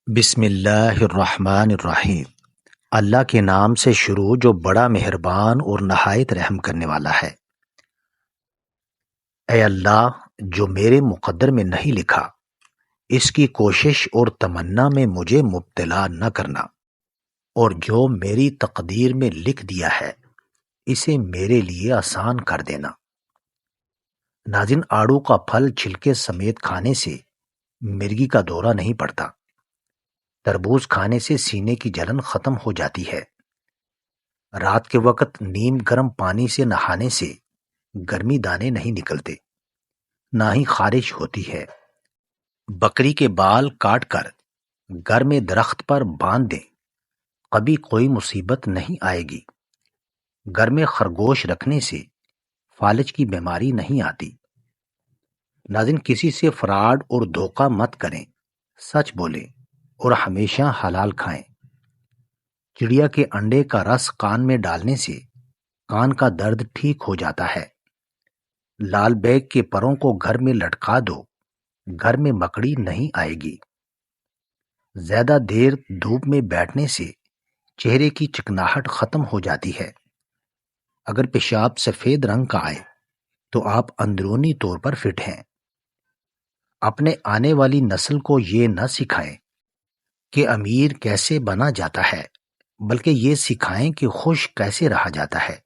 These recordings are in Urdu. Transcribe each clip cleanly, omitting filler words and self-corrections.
بسم اللہ الرحمن الرحیم۔ اللہ کے نام سے شروع جو بڑا مہربان اور نہایت رحم کرنے والا ہے۔ اے اللہ، جو میرے مقدر میں نہیں لکھا اس کی کوشش اور تمنا میں مجھے مبتلا نہ کرنا، اور جو میری تقدیر میں لکھ دیا ہے اسے میرے لیے آسان کر دینا۔ ناظرین، آڑو کا پھل چھلکے سمیت کھانے سے مرگی کا دورہ نہیں پڑتا۔ تربوز کھانے سے سینے کی جلن ختم ہو جاتی ہے۔ رات کے وقت نیم گرم پانی سے نہانے سے گرمی دانے نہیں نکلتے، نہ ہی خارش ہوتی ہے۔ بکری کے بال کاٹ کر گھر میں درخت پر باندھ دیں، کبھی کوئی مصیبت نہیں آئے گی۔ گھر میں خرگوش رکھنے سے فالج کی بیماری نہیں آتی۔ ناظرین، کسی سے فراڈ اور دھوکہ مت کریں، سچ بولیں اور ہمیشہ حلال کھائیں۔ چڑیا کے انڈے کا رس کان میں ڈالنے سے کان کا درد ٹھیک ہو جاتا ہے۔ لال بیگ کے پروں کو گھر میں لٹکا دو، گھر میں مکڑی نہیں آئے گی۔ زیادہ دیر دھوپ میں بیٹھنے سے چہرے کی چکناہٹ ختم ہو جاتی ہے۔ اگر پیشاب سفید رنگ کا آئے تو آپ اندرونی طور پر فٹ ہیں۔ اپنے آنے والی نسل کو یہ نہ سکھائیں کہ امیر کیسے بنا جاتا ہے، بلکہ یہ سکھائیں کہ خوش کیسے رہا جاتا ہے۔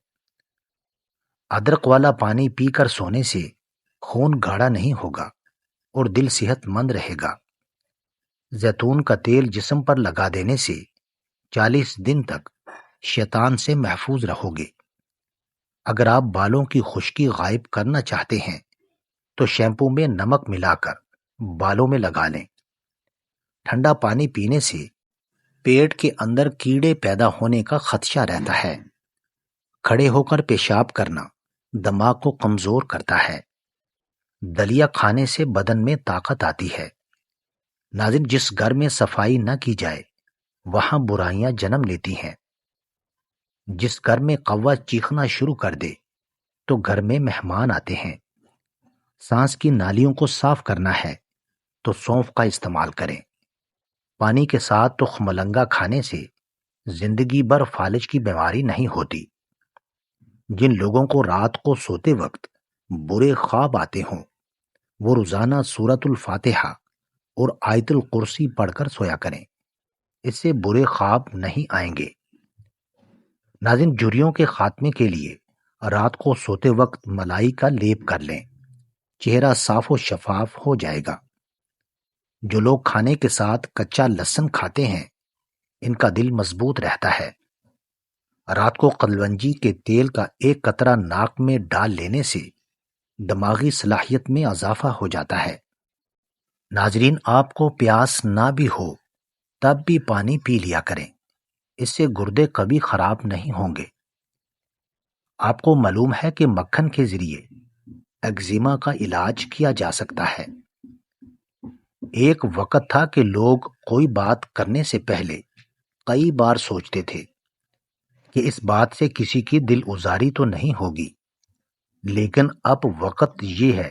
ادرک والا پانی پی کر سونے سے خون گاڑھا نہیں ہوگا اور دل صحت مند رہے گا۔ زیتون کا تیل جسم پر لگا دینے سے 40 دن تک شیطان سے محفوظ رہو گے۔ اگر آپ بالوں کی خشکی غائب کرنا چاہتے ہیں تو شیمپو میں نمک ملا کر بالوں میں لگا لیں۔ ٹھنڈا پانی پینے سے پیٹ کے اندر کیڑے پیدا ہونے کا خدشہ رہتا ہے۔ کھڑے ہو کر پیشاب کرنا دماغ کو کمزور کرتا ہے۔ دلیا کھانے سے بدن میں طاقت آتی ہے۔ ناظرین، جس گھر میں صفائی نہ کی جائے وہاں برائیاں جنم لیتی ہیں۔ جس گھر میں کوہ چیخنا شروع کر دے تو گھر میں مہمان آتے ہیں۔ سانس کی نالیوں کو صاف کرنا ہے تو سونف کا استعمال کریں۔ پانی کے ساتھ تخم ملنگا کھانے سے زندگی بھر فالج کی بیماری نہیں ہوتی۔ جن لوگوں کو رات کو سوتے وقت برے خواب آتے ہوں وہ روزانہ سورۃ الفاتحہ اور آیت الکرسی پڑھ کر سویا کریں، اس سے برے خواب نہیں آئیں گے۔ ناظرین، جھریوں کے خاتمے کے لیے رات کو سوتے وقت ملائی کا لیپ کر لیں، چہرہ صاف و شفاف ہو جائے گا۔ جو لوگ کھانے کے ساتھ کچا لہسن کھاتے ہیں ان کا دل مضبوط رہتا ہے۔ رات کو قلونجی کے تیل کا ایک قطرہ ناک میں ڈال لینے سے دماغی صلاحیت میں اضافہ ہو جاتا ہے۔ ناظرین، آپ کو پیاس نہ بھی ہو تب بھی پانی پی لیا کریں، اس سے گردے کبھی خراب نہیں ہوں گے۔ آپ کو معلوم ہے کہ مکھن کے ذریعے ایگزیما کا علاج کیا جا سکتا ہے۔ ایک وقت تھا کہ لوگ کوئی بات کرنے سے پہلے کئی بار سوچتے تھے کہ اس بات سے کسی کی دل ازاری تو نہیں ہوگی، لیکن اب وقت یہ ہے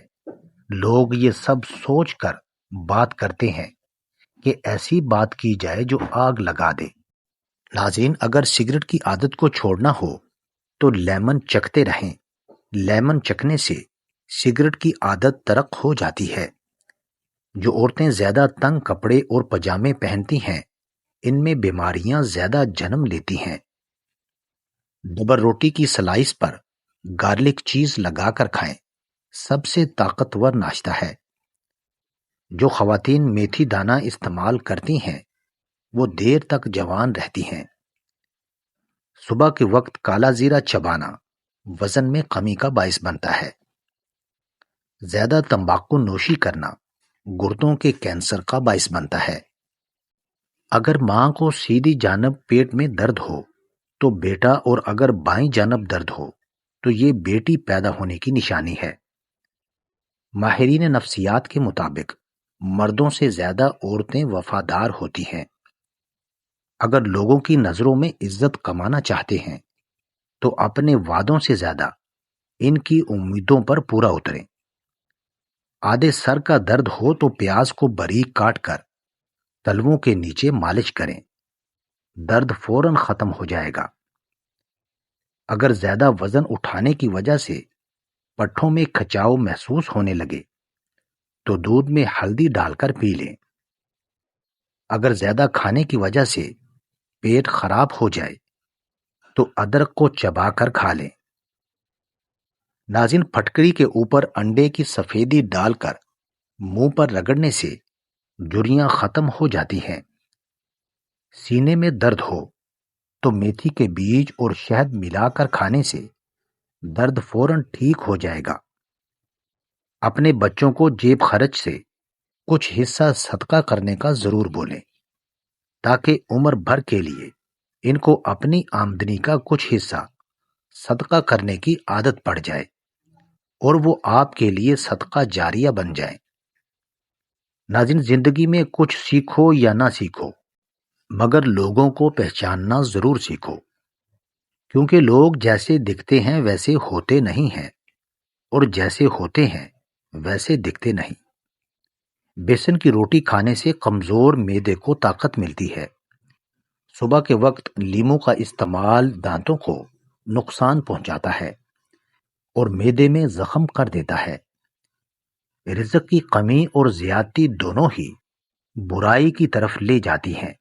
لوگ یہ سب سوچ کر بات کرتے ہیں کہ ایسی بات کی جائے جو آگ لگا دے۔ ناظرین، اگر سگریٹ کی عادت کو چھوڑنا ہو تو لیمن چکھتے رہیں۔ لیمن چکھنے سے سگریٹ کی عادت ترک ہو جاتی ہے۔ جو عورتیں زیادہ تنگ کپڑے اور پجامے پہنتی ہیں ان میں بیماریاں زیادہ جنم لیتی ہیں۔ ڈبل روٹی کی سلائس پر گارلک چیز لگا کر کھائیں، سب سے طاقتور ناشتہ ہے۔ جو خواتین میتھی دانہ استعمال کرتی ہیں وہ دیر تک جوان رہتی ہیں۔ صبح کے وقت کالا زیرہ چبانا وزن میں کمی کا باعث بنتا ہے۔ زیادہ تمباکو نوشی کرنا گردوں کے کینسر کا باعث بنتا ہے۔ اگر ماں کو سیدھی جانب پیٹ میں درد ہو تو بیٹا، اور اگر بائیں جانب درد ہو تو یہ بیٹی پیدا ہونے کی نشانی ہے۔ ماہرین نفسیات کے مطابق مردوں سے زیادہ عورتیں وفادار ہوتی ہیں۔ اگر لوگوں کی نظروں میں عزت کمانا چاہتے ہیں تو اپنے وعدوں سے زیادہ ان کی امیدوں پر پورا اتریں۔ آدھے سر کا درد ہو تو پیاز کو باریک کاٹ کر تلووں کے نیچے مالش کریں، درد فوراً ختم ہو جائے گا۔ اگر زیادہ وزن اٹھانے کی وجہ سے پٹھوں میں کھچاؤ محسوس ہونے لگے تو دودھ میں ہلدی ڈال کر پی لیں۔ اگر زیادہ کھانے کی وجہ سے پیٹ خراب ہو جائے تو ادرک کو چبا کر کھا لیں۔ ناظرین، پھٹکری کے اوپر انڈے کی سفیدی ڈال کر منہ پر رگڑنے سے جھریاں ختم ہو جاتی ہیں۔ سینے میں درد ہو تو میتھی کے بیج اور شہد ملا کر کھانے سے درد فوراً ٹھیک ہو جائے گا۔ اپنے بچوں کو جیب خرچ سے کچھ حصہ صدقہ کرنے کا ضرور بولیں تاکہ عمر بھر کے لیے ان کو اپنی آمدنی کا کچھ حصہ صدقہ کرنے کی عادت پڑ جائے اور وہ آپ کے لیے صدقہ جاریہ بن جائیں۔ ناظرین، زندگی میں کچھ سیکھو یا نہ سیکھو مگر لوگوں کو پہچاننا ضرور سیکھو، کیونکہ لوگ جیسے دکھتے ہیں ویسے ہوتے نہیں ہیں اور جیسے ہوتے ہیں ویسے دکھتے نہیں۔ بیسن کی روٹی کھانے سے کمزور معدے کو طاقت ملتی ہے۔ صبح کے وقت لیموں کا استعمال دانتوں کو نقصان پہنچاتا ہے اور معدے میں زخم کر دیتا ہے۔ رزق کی کمی اور زیادتی دونوں ہی برائی کی طرف لے جاتی ہیں۔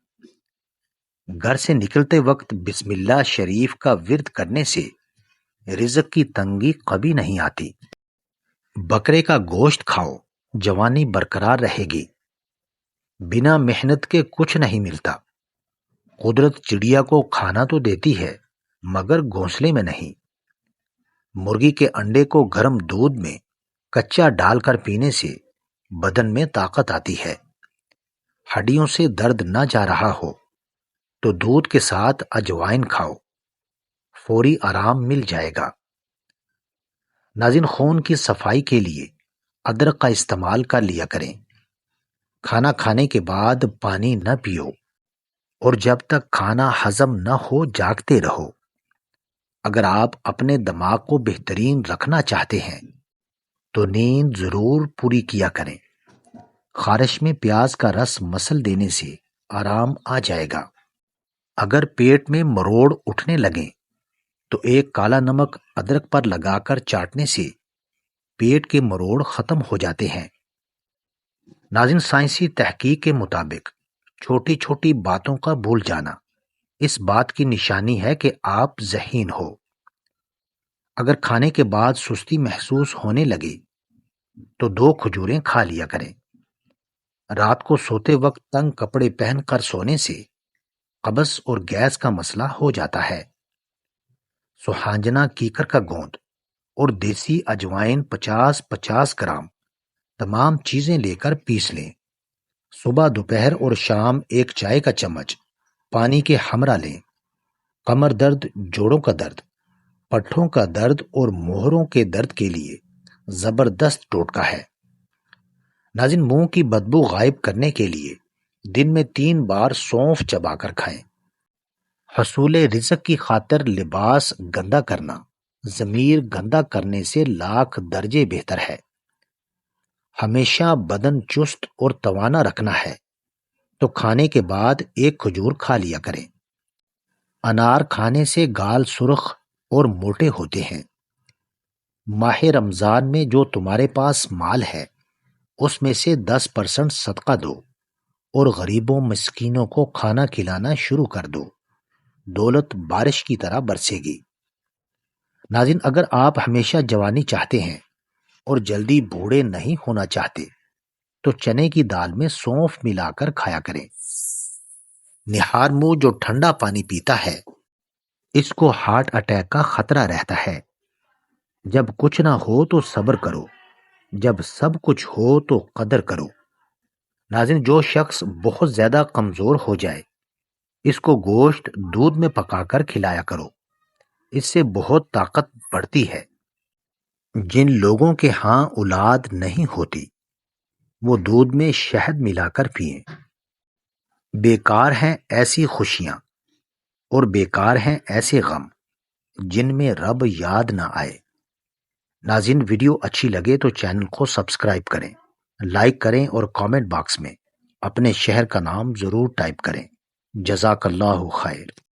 گھر سے نکلتے وقت بسم اللہ شریف کا ورد کرنے سے رزق کی تنگی کبھی نہیں آتی۔ بکرے کا گوشت کھاؤ، جوانی برقرار رہے گی۔ بنا محنت کے کچھ نہیں ملتا۔ قدرت چڑیا کو کھانا تو دیتی ہے مگر گھونسلے میں نہیں۔ مرغی کے انڈے کو گرم دودھ میں کچا ڈال کر پینے سے بدن میں طاقت آتی ہے۔ ہڈیوں سے درد نہ جا رہا ہو تو دودھ کے ساتھ اجوائن کھاؤ، فوری آرام مل جائے گا۔ ناظرین، خون کی صفائی کے لیے ادرک کا استعمال کر لیا کریں۔ کھانا کھانے کے بعد پانی نہ پیو اور جب تک کھانا ہضم نہ ہو جاگتے رہو۔ اگر آپ اپنے دماغ کو بہترین رکھنا چاہتے ہیں تو نیند ضرور پوری کیا کریں۔ خارش میں پیاز کا رس مسل دینے سے آرام آ جائے گا۔ اگر پیٹ میں مروڑ اٹھنے لگیں تو ایک کالا نمک ادرک پر لگا کر چاٹنے سے پیٹ کے مروڑ ختم ہو جاتے ہیں۔ ناظرین، سائنسی تحقیق کے مطابق چھوٹی چھوٹی باتوں کا بھول جانا اس بات کی نشانی ہے کہ آپ ذہین ہو۔ اگر کھانے کے بعد سستی محسوس ہونے لگے تو 2 کھجوریں کھا لیا کریں۔ رات کو سوتے وقت تنگ کپڑے پہن کر سونے سے قبض اور گیس کا مسئلہ ہو جاتا ہے۔ سوہانجنا کیکر کا گوند اور دیسی اجوائن 50-50 گرام تمام چیزیں لے کر پیس لیں۔ صبح، دوپہر اور شام ایک چائے کا چمچ پانی کے ہمراہ لیں۔ کمر درد، جوڑوں کا درد، پٹھوں کا درد اور موہروں کے درد کے لیے زبردست ٹوٹکا ہے۔ ناظرین، منہ کی بدبو غائب کرنے کے لیے دن میں 3 بار سونف چبا کر کھائیں۔ حصول رزق کی خاطر لباس گندا کرنا ضمیر گندا کرنے سے لاکھ درجے بہتر ہے۔ ہمیشہ بدن چست اور توانا رکھنا ہے تو کھانے کے بعد 1 کھجور کھا لیا کریں۔ انار کھانے سے گال سرخ اور موٹے ہوتے ہیں۔ ماہ رمضان میں جو تمہارے پاس مال ہے اس میں سے 10% صدقہ دو اور غریبوں مسکینوں کو کھانا کھلانا شروع کر دو، دولت بارش کی طرح برسے گی۔ ناظرین، اگر آپ ہمیشہ جوانی چاہتے ہیں اور جلدی بوڑھے نہیں ہونا چاہتے تو چنے کی دال میں سونف ملا کر کھایا کریں۔ نہار منہ جو ٹھنڈا پانی پیتا ہے اس کو ہارٹ اٹیک کا خطرہ رہتا ہے۔ جب کچھ نہ ہو تو صبر کرو، جب سب کچھ ہو تو قدر کرو۔ ناظرین، جو شخص بہت زیادہ کمزور ہو جائے اس کو گوشت دودھ میں پکا کر کھلایا کرو، اس سے بہت طاقت بڑھتی ہے۔ جن لوگوں کے ہاں اولاد نہیں ہوتی وہ دودھ میں شہد ملا کر پئیں۔ بیکار ہیں ایسی خوشیاں اور بیکار ہیں ایسے غم جن میں رب یاد نہ آئے۔ ناظرین، ویڈیو اچھی لگے تو چینل کو سبسکرائب کریں، لائک کریں اور کامنٹ باکس میں اپنے شہر کا نام ضرور ٹائپ کریں۔ جزاک اللہ خیر۔